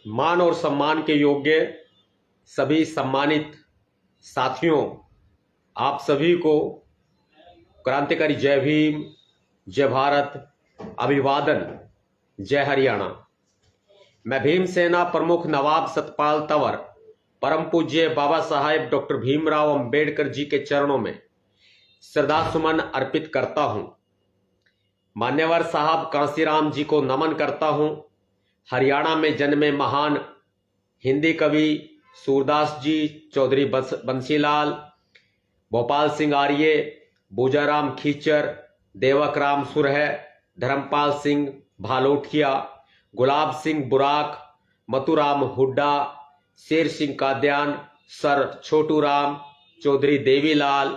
मान और सम्मान के योग्य सभी सम्मानित साथियों, आप सभी को क्रांतिकारी जय भीम, जय भारत, अभिवादन, जय हरियाणा। मैं भीमसेना प्रमुख नवाब सतपाल तंवर परम पूज्य बाबा साहेब डॉक्टर भीमराव अंबेडकर जी के चरणों में श्रद्धा सुमन अर्पित करता हूं। मान्यवर साहब कांसीराम जी को नमन करता हूं। हरियाणा में जन्मे महान हिंदी कवि सूरदास जी, चौधरी बंसीलाल, भोपाल सिंह आर्य, बूजाराम खीचर, देवकराम सुरह, धर्मपाल सिंह भालोठिया, गुलाब सिंह बुराक, मथुराम हुड्डा, शेर सिंह काद्यान, सर छोटूराम, चौधरी देवीलाल,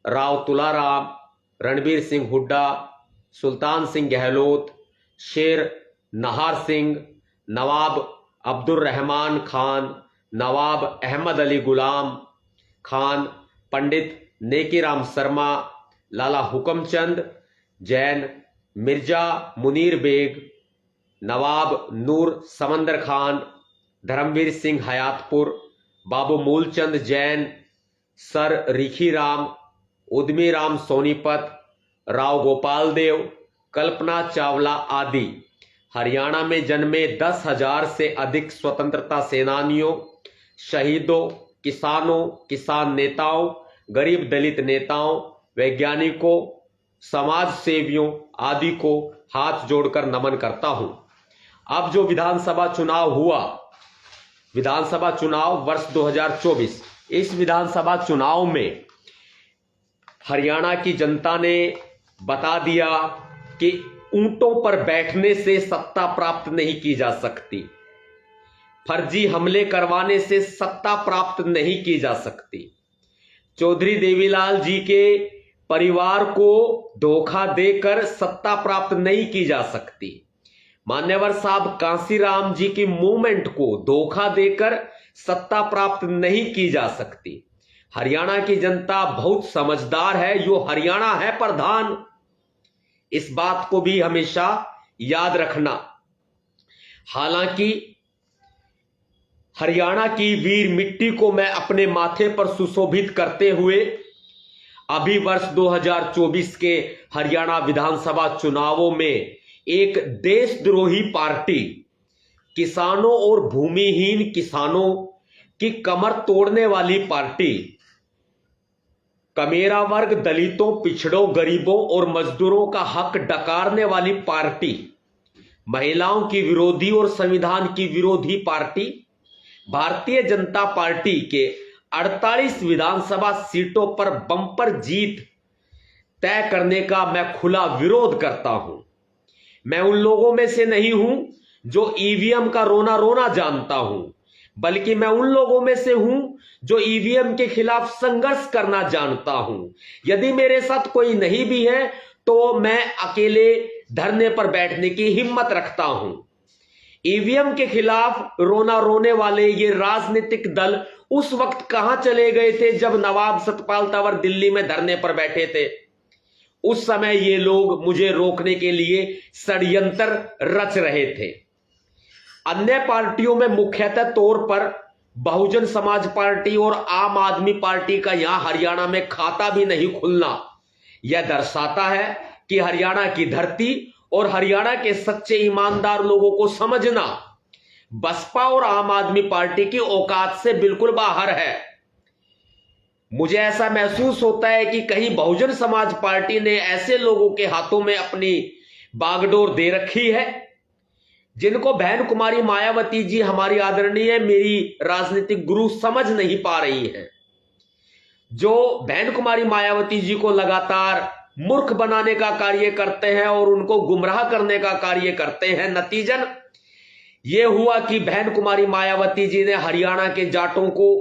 राव तुलाराम, रणबीर सिंह हुड्डा, सुल्तान सिंह गहलोत, शेर नहार सिंह, नवाब अब्दुल रहमान खान, नवाब अहमद अली गुलाम खान, पंडित नेकीराम शर्मा, लाला हुकमचंद जैन, मिर्जा मुनीर बेग, नवाब नूर समंदर खान, धर्मवीर सिंह हयातपुर, बाबू मूलचंद जैन, सर रिखीराम, उद्मी राम सोनीपत, राव गोपाल देव, कल्पना चावला आदि हरियाणा में जन्मे 10,000 से अधिक स्वतंत्रता सेनानियों, शहीदों, किसानों, किसान नेताओं, गरीब दलित नेताओं, वैज्ञानिकों, समाज सेवियों आदि को हाथ जोड़कर नमन करता हूं। अब जो विधानसभा चुनाव हुआ, विधानसभा चुनाव वर्ष 2024, इस विधानसभा चुनाव में हरियाणा की जनता ने बता दिया कि ऊंटों पर बैठने से सत्ता प्राप्त नहीं की जा सकती, फर्जी हमले करवाने से सत्ता प्राप्त नहीं की जा सकती, चौधरी देवीलाल जी के परिवार को धोखा देकर सत्ता प्राप्त नहीं की जा सकती, मान्यवर साहब कांसीराम जी की मूवमेंट को धोखा देकर सत्ता प्राप्त नहीं की जा सकती। हरियाणा की जनता बहुत समझदार है, यो हरियाणा है प्रधान, इस बात को भी हमेशा याद रखना। हालांकि हरियाणा की वीर मिट्टी को मैं अपने माथे पर सुशोभित करते हुए अभी वर्ष 2024 के हरियाणा विधानसभा चुनावों में एक देशद्रोही पार्टी, किसानों और भूमिहीन किसानों की कमर तोड़ने वाली पार्टी, कमेरा वर्ग, दलितों, पिछड़ों, गरीबों और मजदूरों का हक डकारने वाली पार्टी, महिलाओं की विरोधी और संविधान की विरोधी पार्टी, भारतीय जनता पार्टी के 48 विधानसभा सीटों पर बम्पर जीत तय करने का मैं खुला विरोध करता हूं। मैं उन लोगों में से नहीं हूं जो ईवीएम का रोना रोना जानता हूं, बल्कि मैं उन लोगों में से हूं जो ईवीएम के खिलाफ संघर्ष करना जानता हूं। यदि मेरे साथ कोई नहीं भी है तो मैं अकेले धरने पर बैठने की हिम्मत रखता हूं। ईवीएम के खिलाफ रोना रोने वाले ये राजनीतिक दल उस वक्त कहां चले गए थे जब नवाब सतपाल तंवर दिल्ली में धरने पर बैठे थे? उस समय ये लोग मुझे रोकने के लिए षड्यंत्र रच रहे थे। अन्य पार्टियों में मुख्यतः तौर पर बहुजन समाज पार्टी और आम आदमी पार्टी का यहां हरियाणा में खाता भी नहीं खुलना यह दर्शाता है कि हरियाणा की धरती और हरियाणा के सच्चे ईमानदार लोगों को समझना बसपा और आम आदमी पार्टी की औकात से बिल्कुल बाहर है। मुझे ऐसा महसूस होता है कि कहीं बहुजन समाज पार्टी ने ऐसे लोगों के हाथों में अपनी बागडोर दे रखी है जिनको बहन कुमारी मायावती जी, हमारी आदरणीय मेरी राजनीतिक गुरु, समझ नहीं पा रही हैं, जो बहन कुमारी मायावती जी को लगातार मूर्ख बनाने का कार्य करते हैं और उनको गुमराह करने का कार्य करते हैं। नतीजन यह हुआ कि बहन कुमारी मायावती जी ने हरियाणा के जाटों को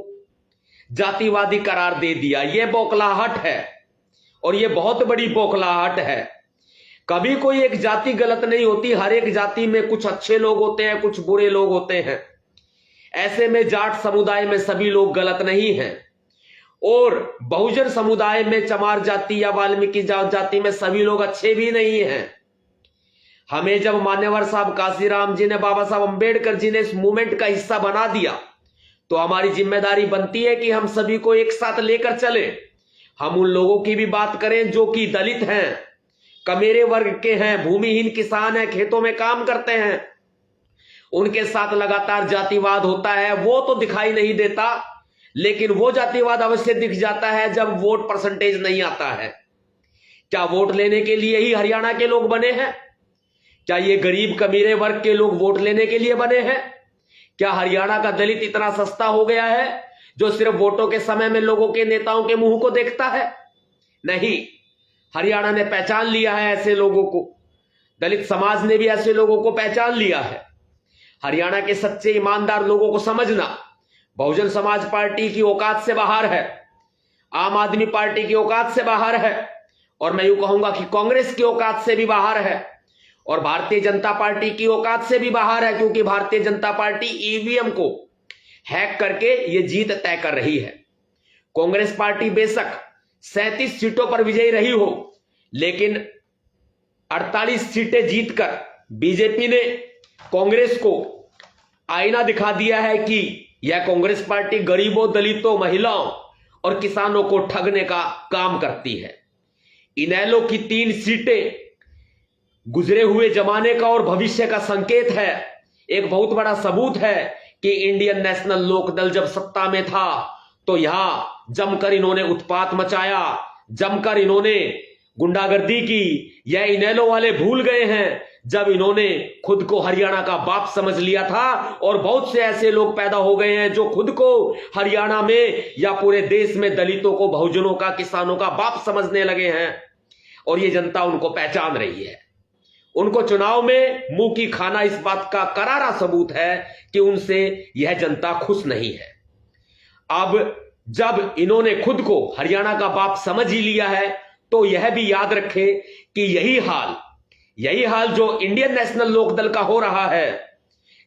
जातिवादी करार दे दिया। यह बौखलाहट है और यह बहुत बड़ी बौखलाहट है। कभी कोई एक जाति गलत नहीं होती, हर एक जाति में कुछ अच्छे लोग होते हैं, कुछ बुरे लोग होते हैं। ऐसे में जाट समुदाय में सभी लोग गलत नहीं हैं और बहुजन समुदाय में चमार जाति या वाल्मीकि जाति में सभी लोग अच्छे भी नहीं हैं। हमें जब मान्यवर साहब काशीराम जी ने, बाबा साहब अंबेडकर जी ने इस मूवमेंट का हिस्सा बना दिया, तो हमारी जिम्मेदारी बनती है कि हम सभी को एक साथ लेकर चले। हम उन लोगों की भी बात करें जो कि दलित हैं, कमेरे वर्ग के हैं, भूमिहीन किसान हैं, खेतों में काम करते हैं। उनके साथ लगातार जातिवाद होता है, वो तो दिखाई नहीं देता, लेकिन वो जातिवाद अवश्य दिख जाता है जब वोट परसेंटेज नहीं आता है। क्या वोट लेने के लिए ही हरियाणा के लोग बने हैं? क्या ये गरीब कमीरे वर्ग के लोग वोट लेने के लिए बने हैं? क्या हरियाणा का दलित इतना सस्ता हो गया है जो सिर्फ वोटों के समय में लोगों के नेताओं के मुंह को देखता है? नहीं, हरियाणा ने पहचान लिया है ऐसे लोगों को, दलित समाज ने भी ऐसे लोगों को पहचान लिया है। हरियाणा के सच्चे ईमानदार लोगों को समझना, बहुजन समाज पार्टी की औकात से बाहर है, आम आदमी पार्टी की औकात से बाहर है, और मैं यूं कहूंगा कि कांग्रेस की औकात से भी बाहर है, और भारतीय जनता पार्टी की औकात से भी बाहर है, क्योंकि भारतीय जनता पार्टी ईवीएम को हैक करके ये जीत तय कर रही है। कांग्रेस पार्टी बेशक 37 सीटों पर विजयी रही हो, लेकिन 48 सीटें जीतकर बीजेपी ने कांग्रेस को आईना दिखा दिया है कि यह कांग्रेस पार्टी गरीबों, दलितों, महिलाओं और किसानों को ठगने का काम करती है। इनेलो की 3 सीटें गुजरे हुए जमाने का और भविष्य का संकेत है। एक बहुत बड़ा सबूत है कि इंडियन नेशनल लोकदल जब सत्ता में था तो यहां जमकर इन्होंने उत्पात मचाया, जमकर इन्होंने गुंडागर्दी की। यह इनेलो वाले भूल गए हैं जब इन्होंने खुद को हरियाणा का बाप समझ लिया था, और बहुत से ऐसे लोग पैदा हो गए हैं जो खुद को हरियाणा में या पूरे देश में दलितों को, बहुजनों का, किसानों का बाप समझने लगे हैं, और ये जनता उनको पहचान रही है। उनको चुनाव में मुंह की खाना इस बात का करारा सबूत है कि उनसे यह जनता खुश नहीं है। अब जब इन्होंने खुद को हरियाणा का बाप समझ ही लिया है, तो यह भी याद रखें कि यही हाल जो इंडियन नेशनल लोकदल का हो रहा है,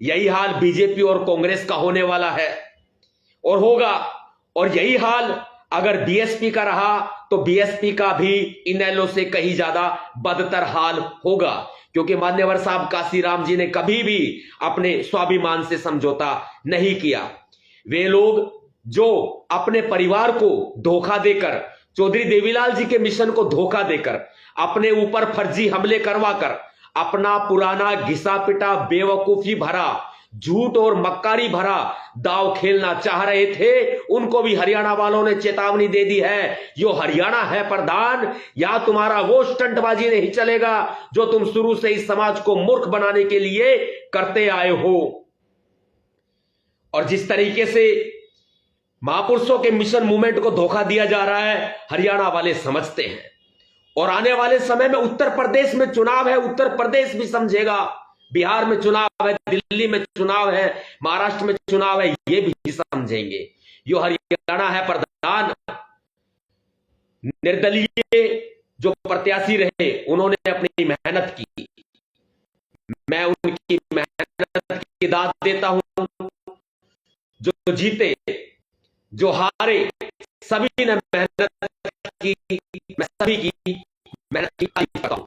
यही हाल बीजेपी और कांग्रेस का होने वाला है और होगा। और यही हाल अगर बीएसपी का रहा तो बीएसपी का भी इनेलो से कहीं ज्यादा बदतर हाल होगा, क्योंकि मान्यवर साहब काशीराम जी ने कभी भी अपने स्वाभिमान से समझौता नहीं किया। वे लोग जो अपने परिवार को धोखा देकर, चौधरी देवीलाल जी के मिशन को धोखा देकर, अपने ऊपर फर्जी हमले करवाकर अपना पुराना घिसा पिटा, बेवकूफी भरा, झूठ और मक्कारी भरा दाव खेलना चाह रहे थे, उनको भी हरियाणा वालों ने चेतावनी दे दी है। यो हरियाणा है प्रधान, या तुम्हारा वो स्टंटबाजी नहीं चलेगा जो तुम शुरू से इस समाज को मूर्ख बनाने के लिए करते आए हो। और जिस तरीके से महापुरुषों के मिशन मूवमेंट को धोखा दिया जा रहा है, हरियाणा वाले समझते हैं। और आने वाले समय में उत्तर प्रदेश में चुनाव है, उत्तर प्रदेश भी समझेगा, बिहार में चुनाव है, दिल्ली में चुनाव है, महाराष्ट्र में चुनाव है, ये भी समझेंगे। यो हरियाणा है प्रधान। निर्दलीय जो प्रत्याशी रहे उन्होंने अपनी मेहनत की, मैं उनकी मेहनत की दाद देता हूं। जो जीते, जो हारे, सभी ने मेहनत की, मैं सभी की मेहनत की तारीफ करता हूं।